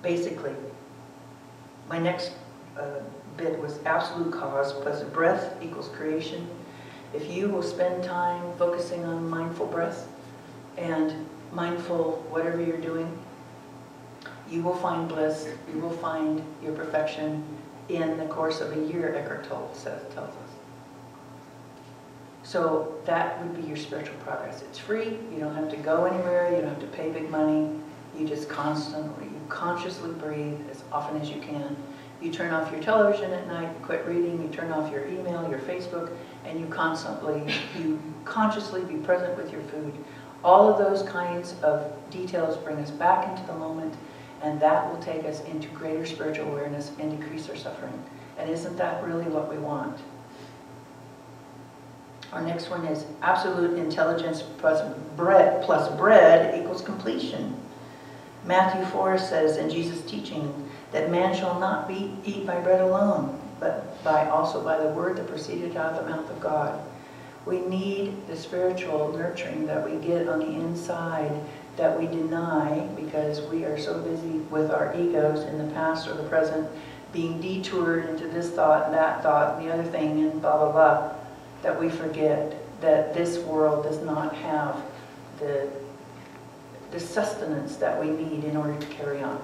basically, my next bit was absolute cause plus breath equals creation. If you will spend time focusing on mindful breath and mindful whatever you're doing, you will find bliss, you will find your perfection in the course of a year, Eckhart Tolle tells us. So that would be your spiritual progress. It's free, you don't have to go anywhere, you don't have to pay big money, you just you consciously breathe as often as you can. You turn off your television at night, you quit reading, you turn off your email, your Facebook, and you consciously be present with your food. All of those kinds of details bring us back into the moment, and that will take us into greater spiritual awareness and decrease our suffering. And isn't that really what we want? Our next one is absolute intelligence plus bread equals completion. Matthew 4 says in Jesus' teaching that man shall not eat by bread alone, but also by the word that proceeded out of the mouth of God. We need the spiritual nurturing that we get on the inside that we deny because we are so busy with our egos in the past or the present, being detoured into this thought and that thought and the other thing and blah, blah, blah, that we forget that this world does not have the sustenance that we need in order to carry on.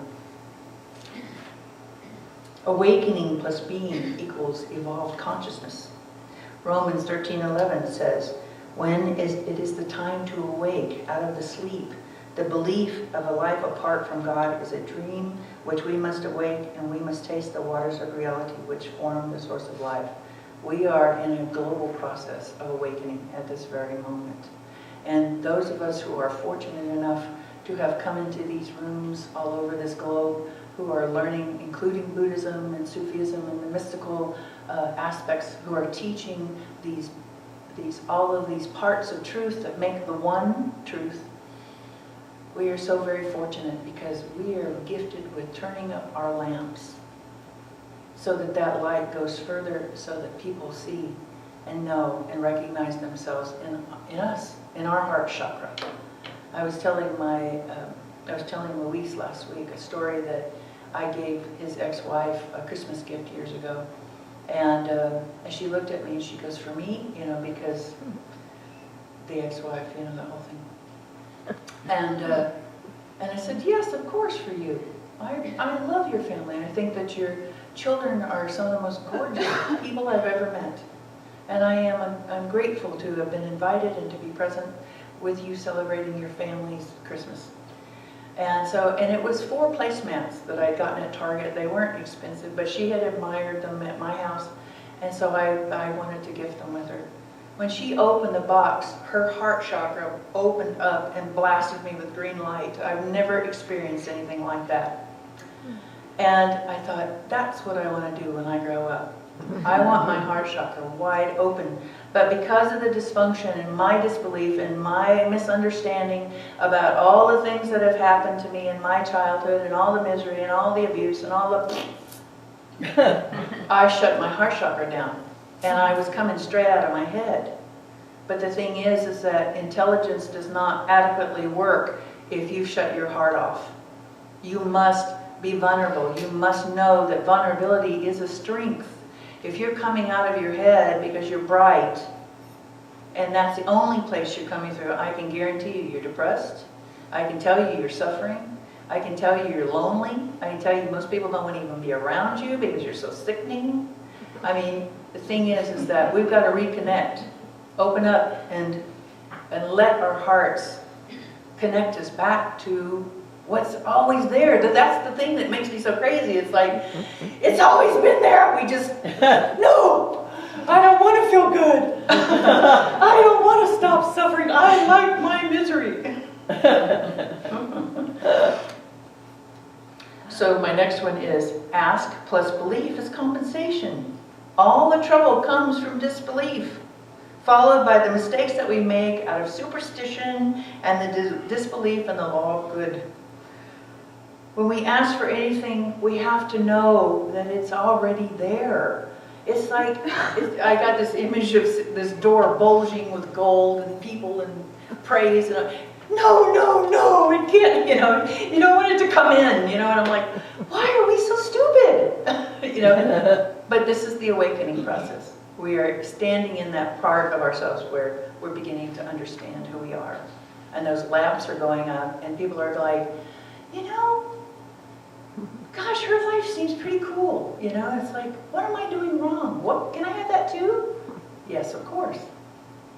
Awakening plus being equals evolved consciousness. Romans 13:11 says, when it is the time to awake out of the sleep, the belief of a life apart from God is a dream which we must awake, and we must taste the waters of reality which form the source of life. We are in a global process of awakening at this very moment. And those of us who are fortunate enough to have come into these rooms all over this globe, who are learning, including Buddhism and Sufism and the mystical aspects, who are teaching all of these parts of truth that make the one truth, we are so very fortunate because we are gifted with turning up our lamps so that that light goes further, so that people see and know and recognize themselves in us, in our heart chakra. I was telling Luis last week a story that I gave his ex-wife a Christmas gift years ago, and she looked at me and she goes, "For me, because the ex-wife, the whole thing." And I said, "Yes, of course, for you. I love your family. I think that your children are some of the most gorgeous people I've ever met, and I'm grateful to have been invited and to be present with you celebrating your family's Christmas." And it was 4 placemats that I'd gotten at Target. They weren't expensive, but she had admired them at my house, and so I wanted to gift them with her. When she opened the box, her heart chakra opened up and blasted me with green light. I've never experienced anything like that. And I thought, that's what I want to do when I grow up. I want my heart chakra wide open. But because of the dysfunction and my disbelief and my misunderstanding about all the things that have happened to me in my childhood and all the misery and all the abuse and all the... I shut my heart chakra down. And I was coming straight out of my head. But the thing is that intelligence does not adequately work if you shut your heart off. You must be vulnerable. You must know that vulnerability is a strength. If you're coming out of your head because you're bright, and that's the only place you're coming through, I can guarantee you you're depressed. I can tell you you're suffering. I can tell you you're lonely. I can tell you most people don't want to even be around you because you're so sickening. I mean, the thing is that we've got to reconnect, open up, and let our hearts connect us back to what's always there. That's the thing that makes me so crazy. It's like, it's always been there. We just, no, I don't want to feel good. I don't want to stop suffering. I like my misery. So my next one is ask plus belief is compensation. All the trouble comes from disbelief, followed by the mistakes that we make out of superstition and the disbelief in the law of good. When we ask for anything, we have to know that it's already there. It's like, I got this image of this door bulging with gold and people and praise. no, it can't, you don't want it to come in, and I'm like, why are we so stupid? But this is the awakening process. We are standing in that part of ourselves where we're beginning to understand who we are. And those lamps are going up, and people are like, gosh, her life seems pretty cool. It's like, what am I doing wrong? What, can I have that too? Yes, of course.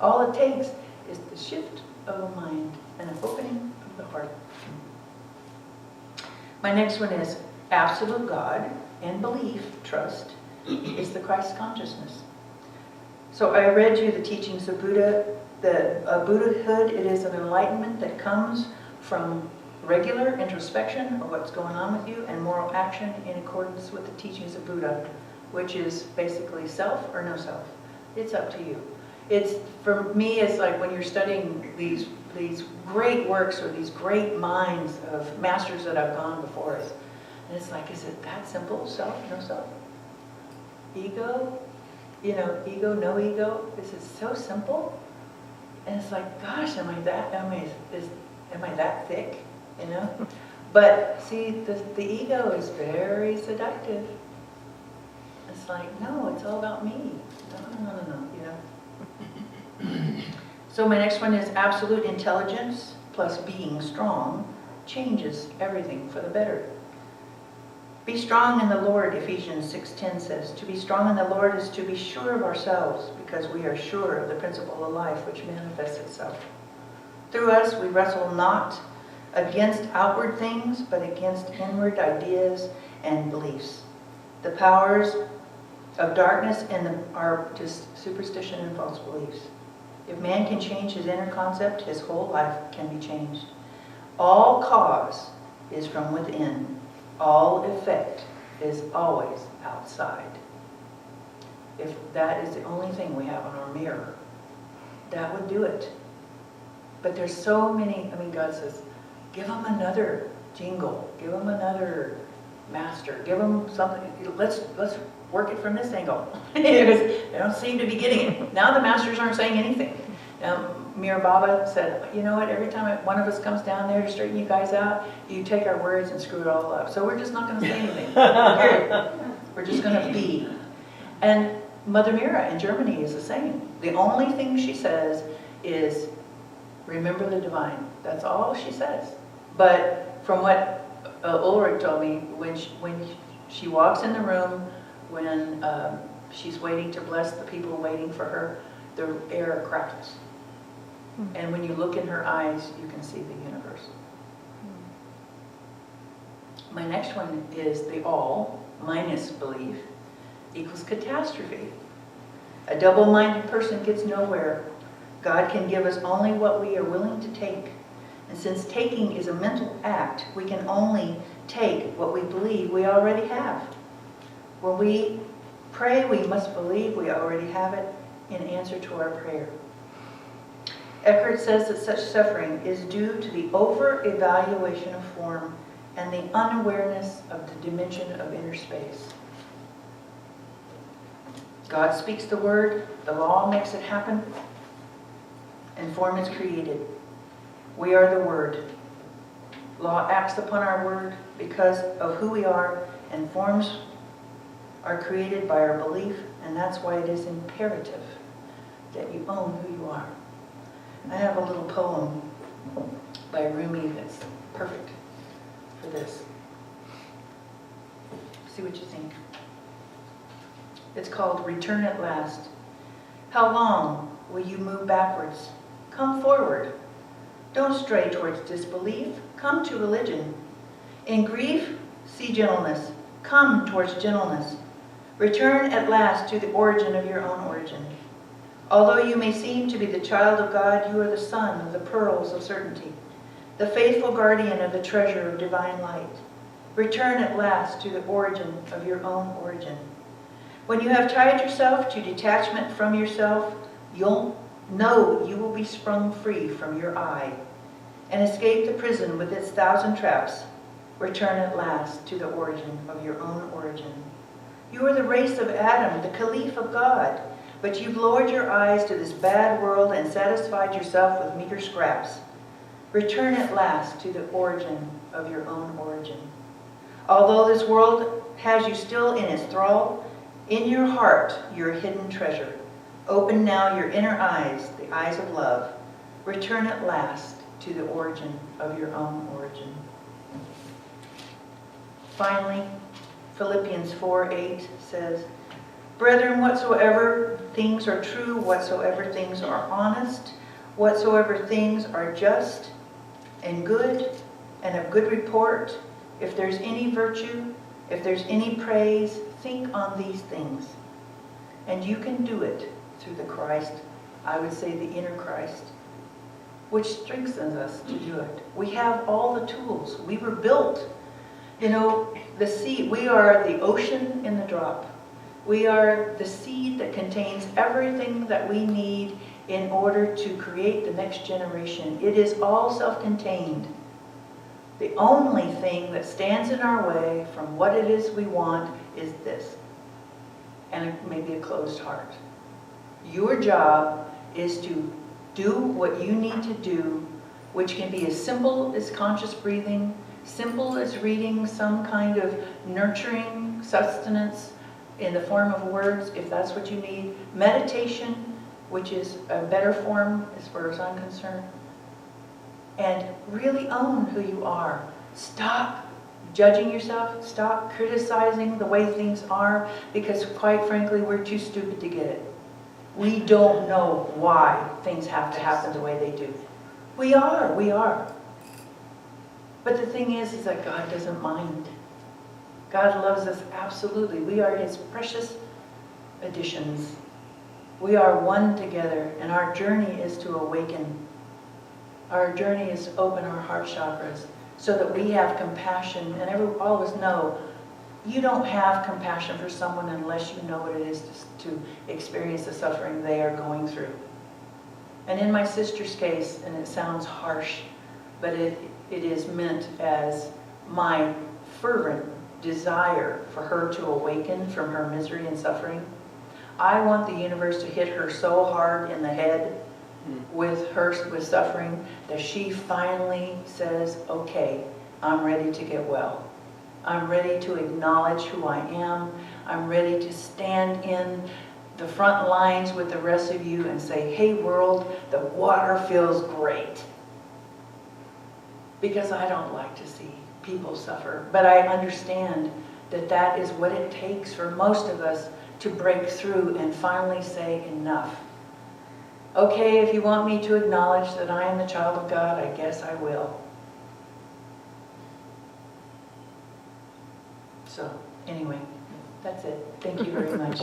All it takes is the shift of a mind and an opening of the heart. My next one is absolute God and belief, trust, is the Christ consciousness. So I read you the teachings of Buddha. Buddhahood, it is an enlightenment that comes from regular introspection of what's going on with you and moral action in accordance with the teachings of Buddha, which is basically self or no self. It's up to you. For me, it's like when you're studying these great works or these great minds of masters that have gone before us. And it's like, is it that simple? Self, no self? Ego? Ego, no ego? Is it so simple? And it's like, gosh, am I that thick? But see, the ego is very seductive. It's like, no, it's all about me. No. So my next one is absolute intelligence plus being strong changes everything for the better. Be strong in the Lord, Ephesians 6:10 says. To be strong in the Lord is to be sure of ourselves, because we are sure of the principle of life which manifests itself. Through us we wrestle not against outward things, but against inward ideas and beliefs. The powers of darkness are just superstition and false beliefs. If man can change his inner concept, his whole life can be changed. All cause is from within. All effect is always outside. If that is the only thing we have on our mirror, that would do it. But there's so many, God says, give them another jingle, give them another master, give them something, let's work it from this angle. They don't seem to be getting it. Now the masters aren't saying anything. Mir Baba said, you know what, every time one of us comes down there to straighten you guys out, you take our words and screw it all up. So we're just not going to say anything. We're just going to be. And Mother Mira in Germany is the same. The only thing she says is, remember the divine. That's all she says. But from what Ulrich told me, when she walks in the room, when she's waiting to bless the people waiting for her, the air crackles. And when you look in her eyes, you can see the universe. My next one is the all minus belief equals catastrophe. A double-minded person gets nowhere. God can give us only what we are willing to take. And since taking is a mental act, we can only take what we believe we already have. When we pray, we must believe we already have it in answer to our prayer. Eckhart says that such suffering is due to the over-evaluation of form and the unawareness of the dimension of inner space. God speaks the word, the law makes it happen, and form is created. We are the word. Law acts upon our word because of who we are, and forms are created by our belief, and that's why it is imperative that you own who you are. I have a little poem by Rumi that's perfect for this. See what you think. It's called Return at Last. How long will you move backwards? Come forward. Don't stray towards disbelief. Come to religion. In grief, see gentleness. Come towards gentleness. Return at last to the origin of your own origin. Although you may seem to be the child of God, you are the son of the pearls of certainty, the faithful guardian of the treasure of divine light. Return at last to the origin of your own origin. When you have tied yourself to detachment from yourself, you'll know you will be sprung free from your I and escape the prison with its 1,000 traps. Return at last to the origin of your own origin. You are the race of Adam, the Caliph of God, but you've lowered your eyes to this bad world and satisfied yourself with meager scraps. Return at last to the origin of your own origin. Although this world has you still in its thrall, in your heart your hidden treasure. Open now your inner eyes, the eyes of love. Return at last to the origin of your own origin. Finally, Philippians 4:8 says, Brethren, whatsoever things are true, whatsoever things are honest, whatsoever things are just and good and of good report, if there's any virtue, if there's any praise, think on these things. And you can do it through the Christ, I would say the inner Christ, which strengthens us to do it. We have all the tools. We were built. You know, the seed, we are the ocean in the drop. We are the seed that contains everything that we need in order to create the next generation. It is all self-contained. The only thing that stands in our way from what it is we want is this, and maybe a closed heart. Your job is to do what you need to do, which can be as simple as conscious breathing, simple as reading some kind of nurturing sustenance in the form of words, if that's what you need. Meditation, which is a better form as far as I'm concerned. And really own who you are. Stop judging yourself. Stop criticizing the way things are, because quite frankly, we're too stupid to get it. We don't know why things have to happen the way they do. We are. But the thing is that God doesn't mind. God loves us absolutely. We are His precious additions. We are one together, and our journey is to awaken. Our journey is to open our heart chakras so that we have compassion. And all of us know you don't have compassion for someone unless you know what it is to experience the suffering they are going through. And in my sister's case, and it sounds harsh, but it is meant as my fervent desire for her to awaken from her misery and suffering. I want the universe to hit her so hard in the head with suffering that she finally says, okay, I'm ready to get well. I'm ready to acknowledge who I am. I'm ready to stand in the front lines with the rest of you and say, hey world, the water feels great. Because I don't like to see people suffer. But I understand that that is what it takes for most of us to break through and finally say enough. Okay, if you want me to acknowledge that I am the child of God, I guess I will. So, anyway, that's it. Thank you very much.